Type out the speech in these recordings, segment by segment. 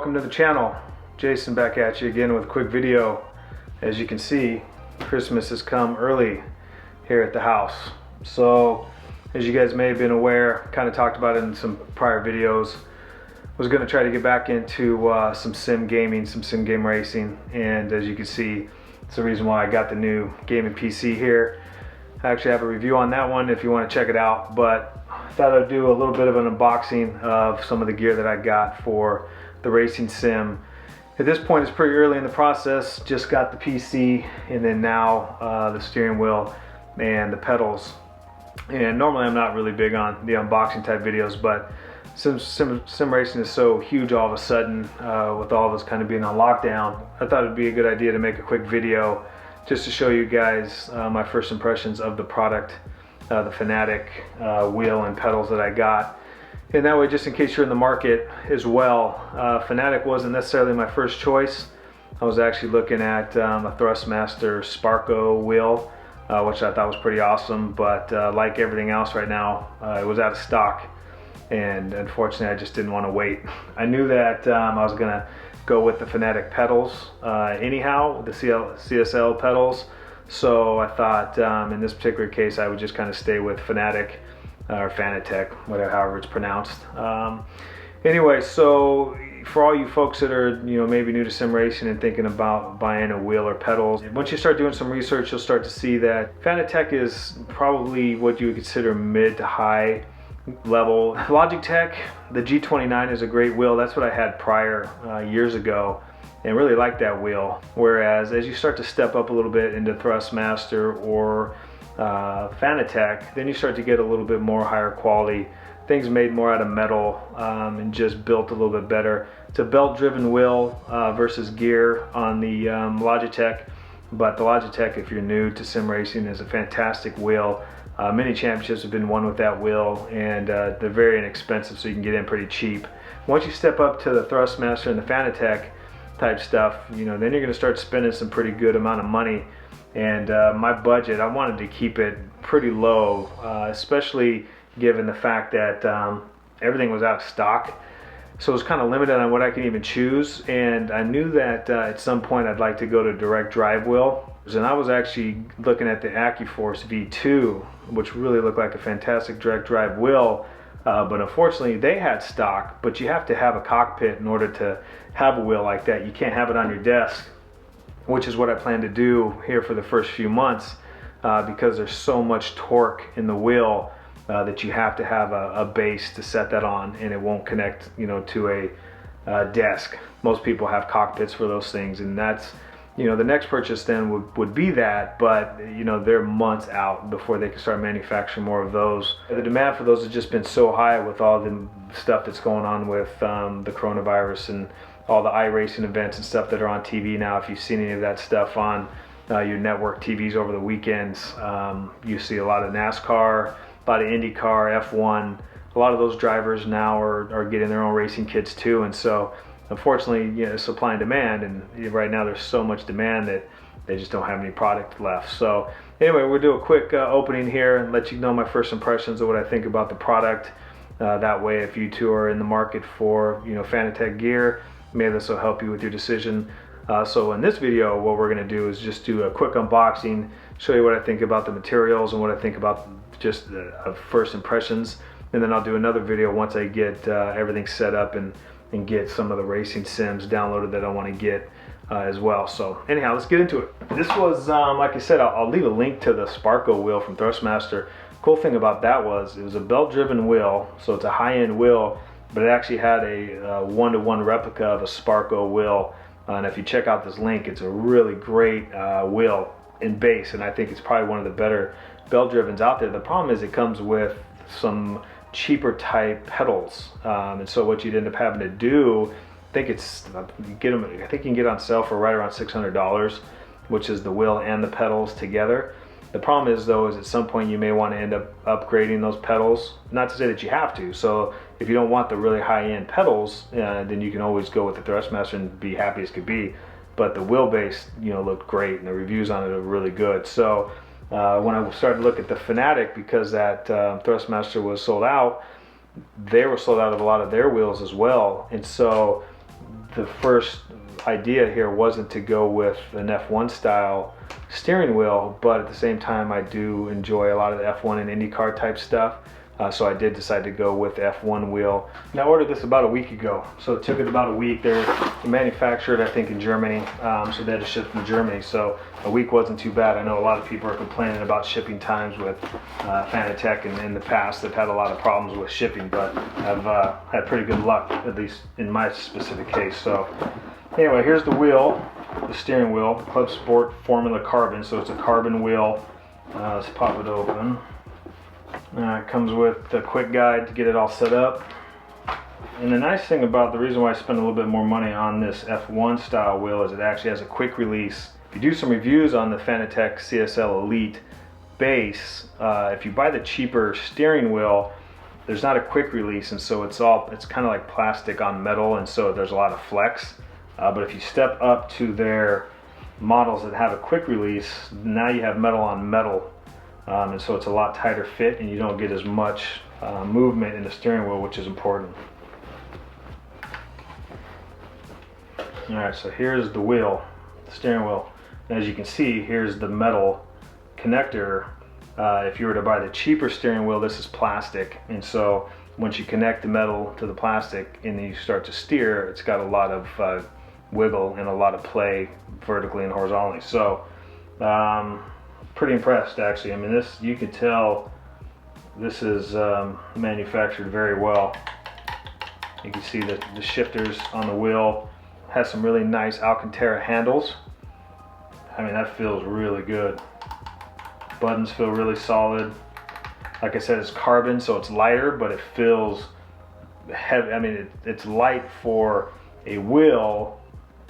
welcome to the channel. Jason back at you again with a quick video. As you can see, Christmas has come early here at the house. So as you guys may have been aware, kind of talked about it in some prior videos, was going to try to get back into some sim gaming, some sim game racing, and as you can see, it's the reason why I got the new gaming PC here. I actually have a review on that one if you want to check it out, but I thought I'd do a little bit of an unboxing of some of the gear that I got for the racing sim. At this point, it's pretty early in the process. Just got the PC, and then now the steering wheel and the pedals. And normally I'm not really big on the unboxing type videos, but sim racing is so huge all of a sudden, with all of us kind of being on lockdown, I thought it'd be a good idea to make a quick video just to show you guys my first impressions of the product, the Fanatec wheel and pedals that I got. And that way, just in case you're in the market as well, Fanatec wasn't necessarily my first choice. I was actually looking at a Thrustmaster Sparco wheel, which I thought was pretty awesome, but like everything else right now, it was out of stock, and unfortunately I just didn't want to wait. I knew that I was gonna go with the Fanatec pedals anyhow, the CSL pedals, so I thought in this particular case I would just kind of stay with Fanatec or Fanatec, whatever, however it's pronounced. Anyway, so for all you folks that are, maybe new to sim racing and thinking about buying a wheel or pedals, once you start doing some research, you'll start to see that Fanatec is probably what you would consider mid to high level. Logitech, the G29 is a great wheel. That's what I had prior years ago, and really liked that wheel. Whereas as you start to step up a little bit into Thrustmaster or Fanatec, then you start to get a little bit more higher quality things made more out of metal, and just built a little bit better. It's a belt driven wheel versus gear on the Logitech, but the Logitech, if you're new to sim racing, is a fantastic wheel. Many championships have been won with that wheel, and they're very inexpensive, so you can get in pretty cheap. Once you step up to the Thrustmaster and the Fanatec type stuff, then you're going to start spending some pretty good amount of money. And my budget, I wanted to keep it pretty low, especially given the fact that everything was out of stock. So it was kind of limited on what I could even choose. And I knew that at some point I'd like to go to direct drive wheel. And I was actually looking at the AccuForce V2, which really looked like a fantastic direct drive wheel. But unfortunately they had stock, but you have to have a cockpit in order to have a wheel like that. You can't have it on your desk, which is what I plan to do here for the first few months, because there's so much torque in the wheel that you have to have a base to set that on, and it won't connect to a desk. Most people have cockpits for those things, and that's the next purchase then would be that, but they're months out before they can start manufacturing more of those. The demand for those has just been so high with all the stuff that's going on with the coronavirus and all the iRacing events and stuff that are on TV now. If you've seen any of that stuff on your network TVs over the weekends, you see a lot of NASCAR, a lot of IndyCar, F1. A lot of those drivers now are getting their own racing kits too, and so unfortunately, supply and demand, and right now there's so much demand that they just don't have any product left. So anyway, we'll do a quick opening here and let you know my first impressions of what I think about the product. That way, if you two are in the market for Fanatec gear, maybe this will help you with your decision. So in this video, what we're going to do is just do a quick unboxing, show you what I think about the materials and what I think about just first impressions, and then I'll do another video once I get everything set up and get some of the racing sims downloaded that I want to get as well. So anyhow, let's get into it. This was, like I said, I'll leave a link to the Sparco wheel from Thrustmaster. Cool thing about that was it was a belt-driven wheel, so it's a high-end wheel, but it actually had a one-to-one replica of a Sparco wheel. And if you check out this link, it's a really great wheel in base, and I think it's probably one of the better belt-drivens out there. The problem is it comes with some cheaper type pedals, and so what you'd end up having to do, I think you can get on sale for right around $600, which is the wheel and the pedals together. The problem is though, is at some point you may want to end up upgrading those pedals. Not to say that you have to. So if you don't want the really high-end pedals, then you can always go with the Thrustmaster and be happy as could be. But the Wheelbase, looked great, and the reviews on it are really good. So when I started to look at the Fanatec, because that Thrustmaster was sold out, they were sold out of a lot of their wheels as well. And so the first idea here wasn't to go with an F1 style steering wheel, but at the same time I do enjoy a lot of the F1 and IndyCar type stuff. So I did decide to go with the F1 wheel. And I ordered this about a week ago, so it took it about a week. They're manufactured, I think, in Germany, so they had to ship from Germany. So a week wasn't too bad. I know a lot of people are complaining about shipping times with Fanatec, and in the past they've had a lot of problems with shipping, but I've had pretty good luck, at least in my specific case. So anyway, here's the wheel, the steering wheel, Club Sport Formula Carbon. So it's a carbon wheel. Let's pop it open. It comes with a quick guide to get it all set up. And the nice thing about the reason why I spend a little bit more money on this F1 style wheel is it actually has a quick release. If you do some reviews on the Fanatec CSL Elite base, if you buy the cheaper steering wheel, there's not a quick release, and so it's kind of like plastic on metal, and so there's a lot of flex. But if you step up to their models that have a quick release, now you have metal on metal. And so it's a lot tighter fit, and you don't get as much movement in the steering wheel, which is important. Alright, so here's the wheel, the steering wheel. And as you can see, here's the metal connector. If you were to buy the cheaper steering wheel, this is plastic, and so once you connect the metal to the plastic and then you start to steer, it's got a lot of wiggle and a lot of play vertically and horizontally. So pretty impressed, actually. I mean, this, you can tell this is manufactured very well. You can see that the shifters on the wheel has some really nice Alcantara handles. I mean, that feels really good. Buttons feel really solid. Like I said, it's carbon, so it's lighter, but it feels heavy. I mean, it's light for a wheel,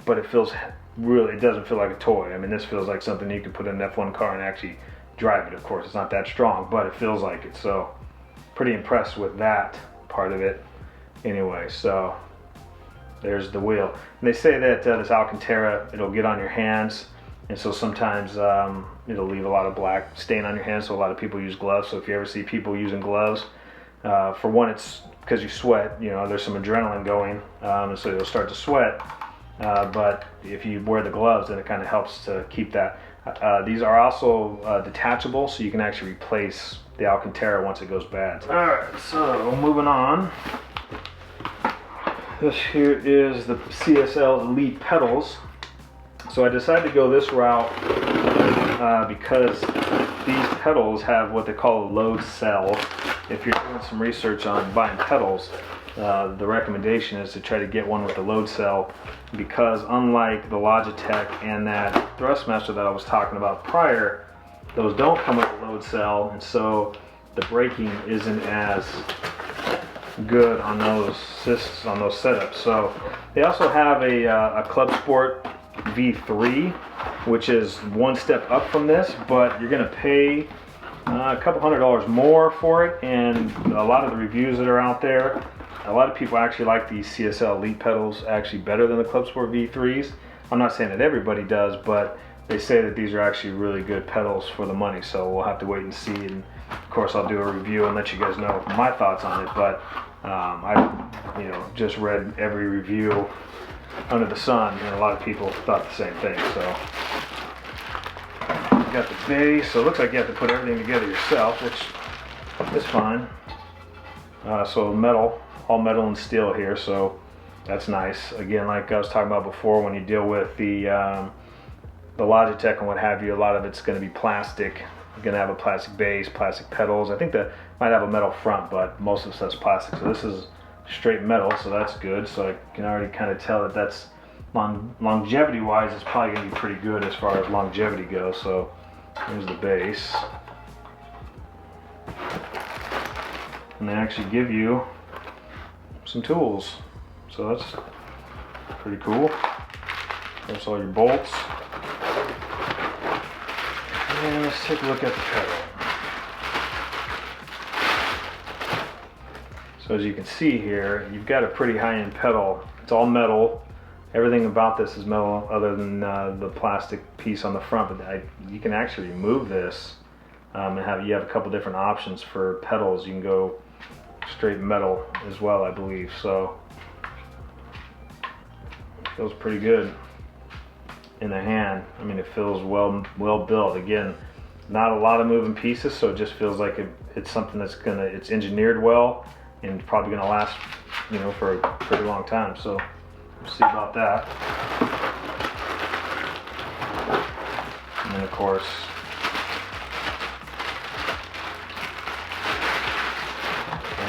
but it feels really, it doesn't feel like a toy. I mean, this feels like something you could put in an F1 car and actually drive it. Of course, it's not that strong, but it feels like it. So pretty impressed with that part of it. Anyway, so there's the wheel. And they say that this Alcantara, it'll get on your hands, and so sometimes it'll leave a lot of black stain on your hands, so a lot of people use gloves. So if you ever see people using gloves, for one, it's because you sweat, you know, there's some adrenaline going, and so you'll start to sweat. But if you wear the gloves, then it kind of helps to keep that. These are also detachable, so you can actually replace the Alcantara once it goes bad. Alright, so moving on. This here is the CSL Elite pedals. So I decided to go this route because these pedals have what they call a load cell. If you're doing some research on buying pedals, the recommendation is to try to get one with the load cell, because unlike the Logitech and that Thrustmaster that I was talking about prior, those don't come with a load cell, and so the braking isn't as good on those setups. So they also have a Club Sport V3, which is one step up from this, but you're going to pay a couple $100 more for it. And a lot of the reviews that are out there, a lot of people actually like these CSL Elite pedals actually better than the Club Sport V3s. I'm not saying that everybody does, but they say that these are actually really good pedals for the money, so we'll have to wait and see. And of course I'll do a review and let you guys know my thoughts on it, but I just read every review under the sun, and a lot of people thought the same thing. So you got the base, so it looks like you have to put everything together yourself, which is fine. So metal, all metal and steel here, so that's nice. Again, like I was talking about before, when you deal with the Logitech and what have you, a lot of it's going to be plastic. You're going to have a plastic base, plastic pedals. I think that might have a metal front, but most of the stuff's plastic. So this is straight metal, so that's good. So I can already kind of tell that that's longevity wise, it's probably going to be pretty good as far as longevity goes. So here's the base, and they actually give you some tools, so that's pretty cool. There's all your bolts. And let's take a look at the pedal. So as you can see here, you've got a pretty high-end pedal. It's all metal. Everything about this is metal other than the plastic piece on the front, but you can actually remove this and you have a couple different options for pedals. You can go straight metal as well, I believe. So Feels pretty good in the hand. I mean, it feels well built. Again, not a lot of moving pieces, so it just feels like it's something that's it's engineered well and probably gonna last, you know, for a pretty long time. So we'll see about that. And then of course,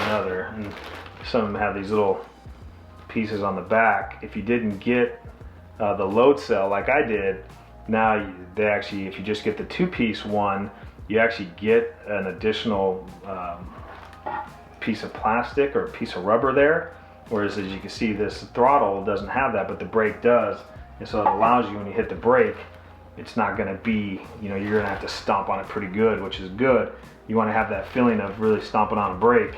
another, and some of them have these little pieces on the back. If you didn't get the load cell like I did, now they actually, if you just get the two-piece one, you actually get an additional piece of plastic or a piece of rubber there. Whereas as you can see, this throttle doesn't have that, but the brake does. And so it allows you, when you hit the brake, it's not gonna be, you know, you're gonna have to stomp on it pretty good, which is good. You wanna have that feeling of really stomping on a brake.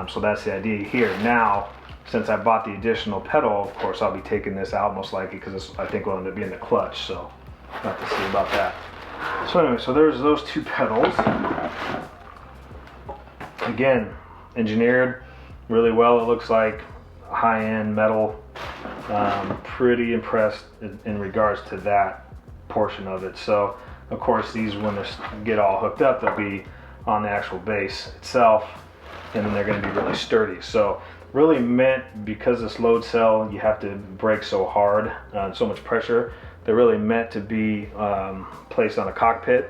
So that's the idea here. Now, since I bought the additional pedal, of course I'll be taking this out most likely, because I think will end up being the clutch, so we'll have to see about that. So anyway, so there's those two pedals. Again, engineered really well. It looks like high-end metal. Pretty impressed in regards to that portion of it. So of course these, when they get all hooked up, they'll be on the actual base itself, and then they're going to be really sturdy. So really meant, because this load cell, you have to brake so hard, so much pressure, they're really meant to be placed on a cockpit.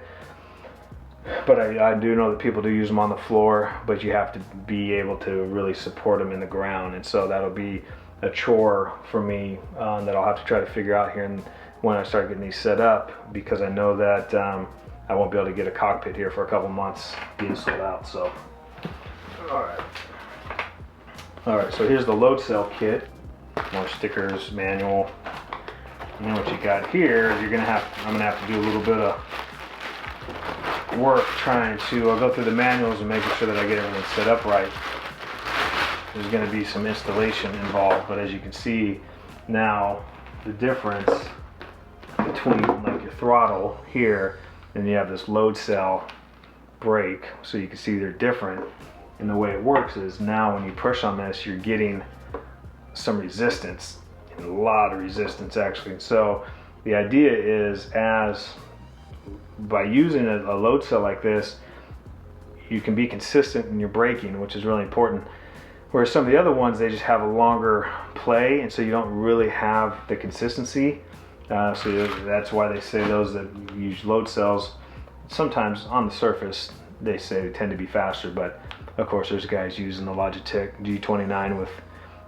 But I do know that people do use them on the floor, but you have to be able to really support them in the ground. And so that'll be a chore for me that I'll have to try to figure out here when I start getting these set up, because I know that I won't be able to get a cockpit here for a couple months being sold out. So Alright, so here's the load cell kit. More stickers, manual. And then what you got here is I'm gonna have to do a little bit of work trying to, I'll go through the manuals and making sure that I get everything set up right. There's gonna be some installation involved, but as you can see now, the difference between like your throttle here, and you have this load cell brake, so you can see they're different. And the way it works is, now when you push on this, you're getting some resistance, and a lot of resistance actually. So the idea is, by using a load cell like this, you can be consistent in your braking, which is really important. Whereas some of the other ones, they just have a longer play, and so you don't really have the consistency. So that's why they say those that use load cells, sometimes on the surface, they say they tend to be faster, but of course there's guys using the Logitech G29 with,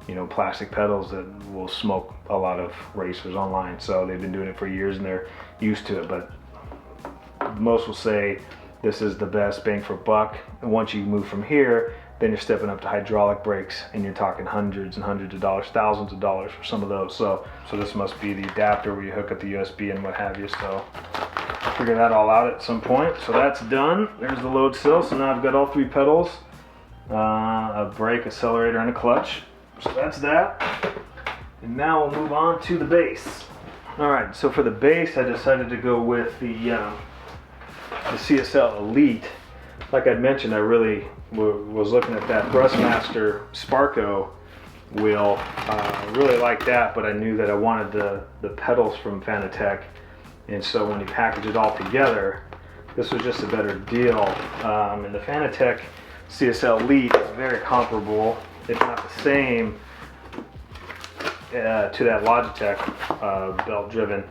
you know, plastic pedals that will smoke a lot of racers online. So they've been doing it for years and they're used to it, but most will say this is the best bang for buck. And once you move from here, then you're stepping up to hydraulic brakes, and you're talking hundreds and hundreds of dollars, thousands of dollars for some of those. So this must be the adapter where you hook up the USB and what have you. So I'll figure that all out at some point. So that's done. There's the load cell. So now I've got all three pedals, a brake, accelerator, and a clutch. So that's that. And now we'll move on to the base. All right, so for the base, I decided to go with the CSL Elite. Like I mentioned, I really was looking at that Thrustmaster Sparco wheel. Really liked that, but I knew that I wanted the pedals from Fanatec. And so when you package it all together, this was just a better deal. And the Fanatec CSL Elite is very comparable, if not the same, to that Logitech belt driven.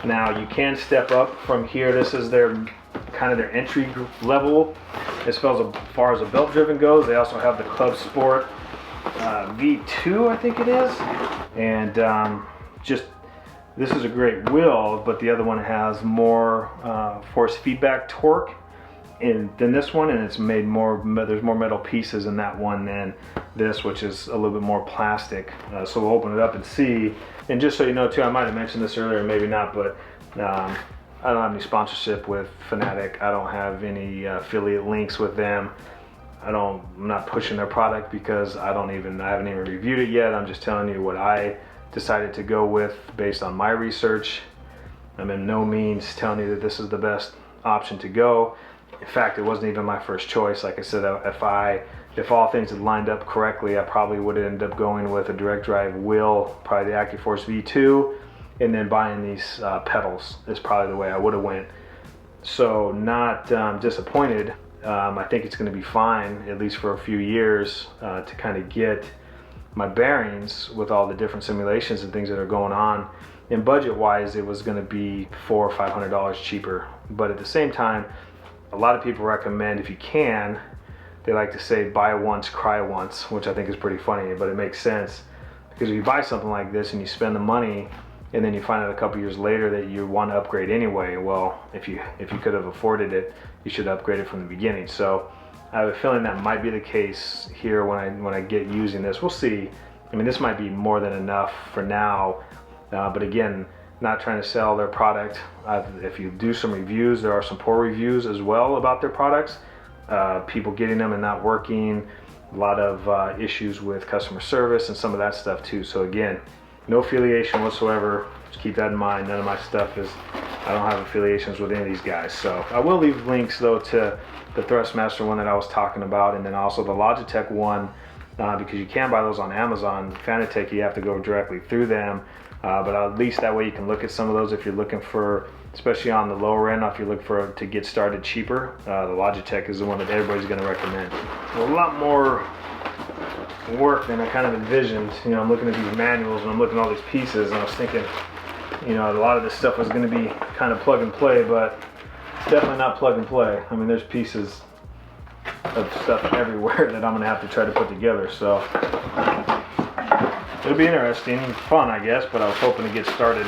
Now you can step up from here. This is their kind of their entry level as far as the belt driven goes. They also have the Club Sport V2, I think it is, and just this is a great wheel, but the other one has more force feedback torque than this one, and it's made more, there's more metal pieces in that one than this, which is a little bit more plastic. So we'll open it up and see. And just so you know too, I might have mentioned this earlier, maybe not, but I don't have any sponsorship with Fanatec. I don't have any affiliate links with them. I'm not pushing their product because I haven't even reviewed it yet. I'm just telling you what I decided to go with based on my research. I'm in no means telling you that this is the best option to go. In fact, it wasn't even my first choice. Like I said, if I if all things had lined up correctly, I probably would end up going with a direct drive wheel, probably the AccuForce V2, and then buying these pedals is probably the way I would have went. So not disappointed. I think it's going to be fine, at least for a few years, to kind of get my bearings with all the different simulations and things that are going on. And budget wise, it was going to be $400 or $500 cheaper. But at the same time, a lot of people recommend, if you can, they like to say buy once, cry once, which I think is pretty funny, but it makes sense. Because if you buy something like this and you spend the money, and then you find out a couple years later that you want to upgrade anyway, well, if you could have afforded it, you should upgrade it from the beginning. So I have a feeling that might be the case here when I get using this. We'll see. I mean, this might be more than enough for now, but again, not trying to sell their product. If you do some reviews, there are some poor reviews as well about their products. People getting them and not working, a lot of issues with customer service and some of that stuff too. So again, no affiliation whatsoever. Just keep that in mind. None of my stuff is, I don't have affiliations with any of these guys. So I will leave links though to the Thrustmaster one that I was talking about, and then also the Logitech one, because you can buy those on Amazon. Fanatec, you have to go directly through them, but at least that way you can look at some of those if you're looking for, especially on the lower end, if you're looking for to get started cheaper. The Logitech is the one that everybody's going to recommend. A lot more work than I kind of envisioned. You know, I'm looking at these manuals and I'm looking at all these pieces, and I was thinking, you know, a lot of this stuff was going to be kind of plug and play, but it's definitely not plug and play. I mean, there's pieces of stuff everywhere that I'm going to have to try to put together. So it'll be interesting, fun, I guess. But I was hoping to get started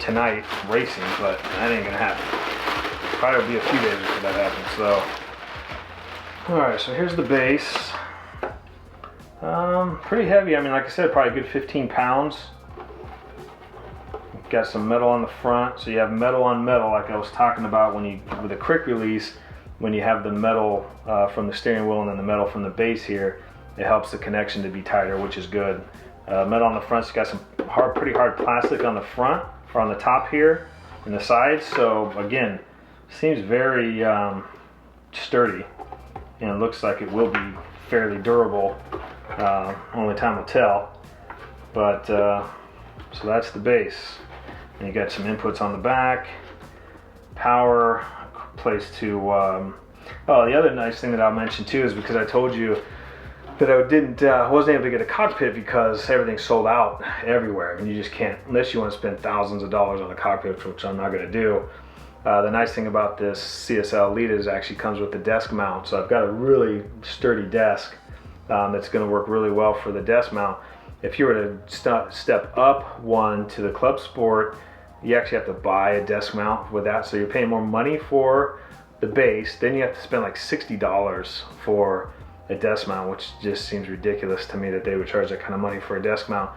tonight racing, but that ain't gonna happen. Probably be a few days before that happens. So, all right. So here's the base. Pretty heavy. I mean, like I said, probably a good 15 pounds. Got some metal on the front, so you have metal on metal, like I was talking about when you with a quick release. When you have the metal from the steering wheel and then the metal from the base here, it helps the connection to be tighter, which is good. Metal on the front, so you got some pretty hard plastic on the front or on the top here and the sides. So again, seems very sturdy, and it looks like it will be fairly durable. Only time will tell. But so that's the base. And you got some inputs on the back, power, place to. Oh, the other nice thing that I'll mention too is because I told you that I wasn't able to get a cockpit because everything's sold out everywhere. I mean, you just can't, unless you want to spend thousands of dollars on a cockpit, which I'm not going to do. The nice thing about this CSL Elite is it actually comes with the desk mount. So I've got a really sturdy desk that's going to work really well for the desk mount. If you were to step up one to the Club Sport, you actually have to buy a desk mount with that. So you're paying more money for the base, then you have to spend like $60 for a desk mount, which just seems ridiculous to me that they would charge that kind of money for a desk mount.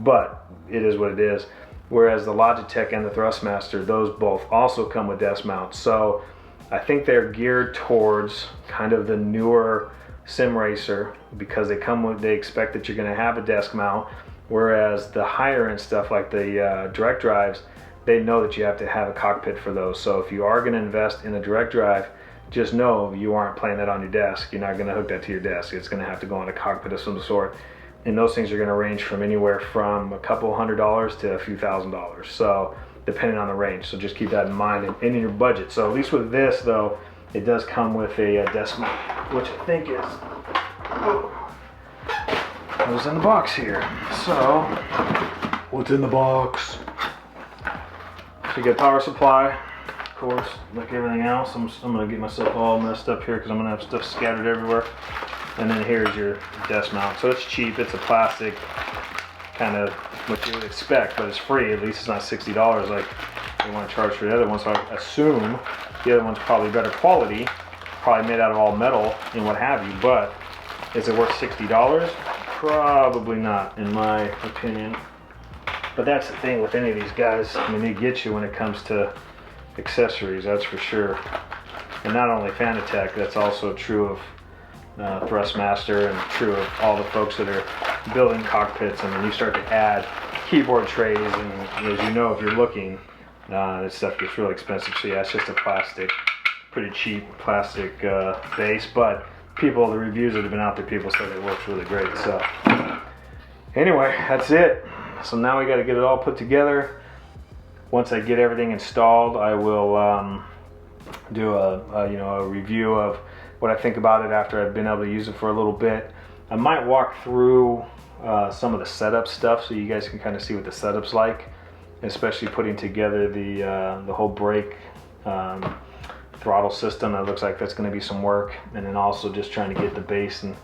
But it is what it is. Whereas the Logitech and the Thrustmaster, those both also come with desk mounts. So I think they're geared towards kind of the newer sim racer, because they expect that you're going to have a desk mount. Whereas the higher end stuff like the direct drives, they know that you have to have a cockpit for those. So if you are going to invest in a direct drive, just know you aren't playing that on your desk. You're not going to hook that to your desk. It's going to have to go on a cockpit of some sort. And those things are going to range from anywhere from a couple $100s to a few $1,000s. So depending on the range. So just keep that in mind and in your budget. So at least with this though, it does come with a desk mount, which I think is, what was in the box here. So what's in the box? So you get power supply, of course, like everything else. I'm gonna get myself all messed up here because I'm gonna have stuff scattered everywhere. And then here's your desk mount. So it's cheap. It's a plastic, kind of what you would expect, but it's free. At least it's not $60 like they want to charge for the other one. So I assume the other one's probably better quality, probably made out of all metal and what have you. But is it worth $60? Probably not, in my opinion. But that's the thing with any of these guys. I mean, they get you when it comes to accessories, that's for sure. And not only Fanatec, that's also true of Thrustmaster and true of all the folks that are building cockpits. And when you start to add keyboard trays, and as you know, if you're looking, this stuff gets really expensive. So yeah, it's just a plastic, pretty cheap plastic base, but people, the reviews that have been out there, people said it works really great. So anyway, that's it. So now we got to get it all put together. Once I get everything installed, I will do a review of what I think about it after I've been able to use it for a little bit. I might walk through some of the setup stuff so you guys can kind of see what the setup's like, especially putting together the whole brake throttle system. That looks like that's going to be some work, and then also just trying to get the base and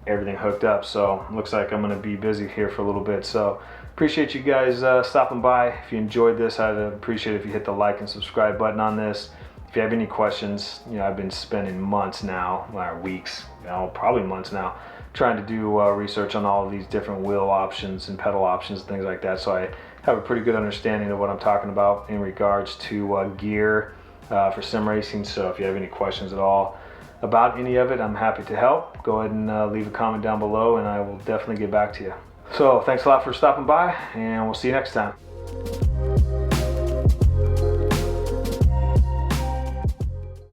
everything hooked up. So looks like I'm going to be busy here for a little bit. So appreciate you guys stopping by. If you enjoyed this, I'd appreciate it if you hit the like and subscribe button on this. If you have any questions, I've been spending months now, or weeks, probably months now, trying to do research on all of these different wheel options and pedal options and things like that. So I have a pretty good understanding of what I'm talking about in regards to gear for sim racing. So if you have any questions at all about any of it, I'm happy to help. Go ahead and leave a comment down below, and I will definitely get back to you. So thanks a lot for stopping by, and we'll see you next time.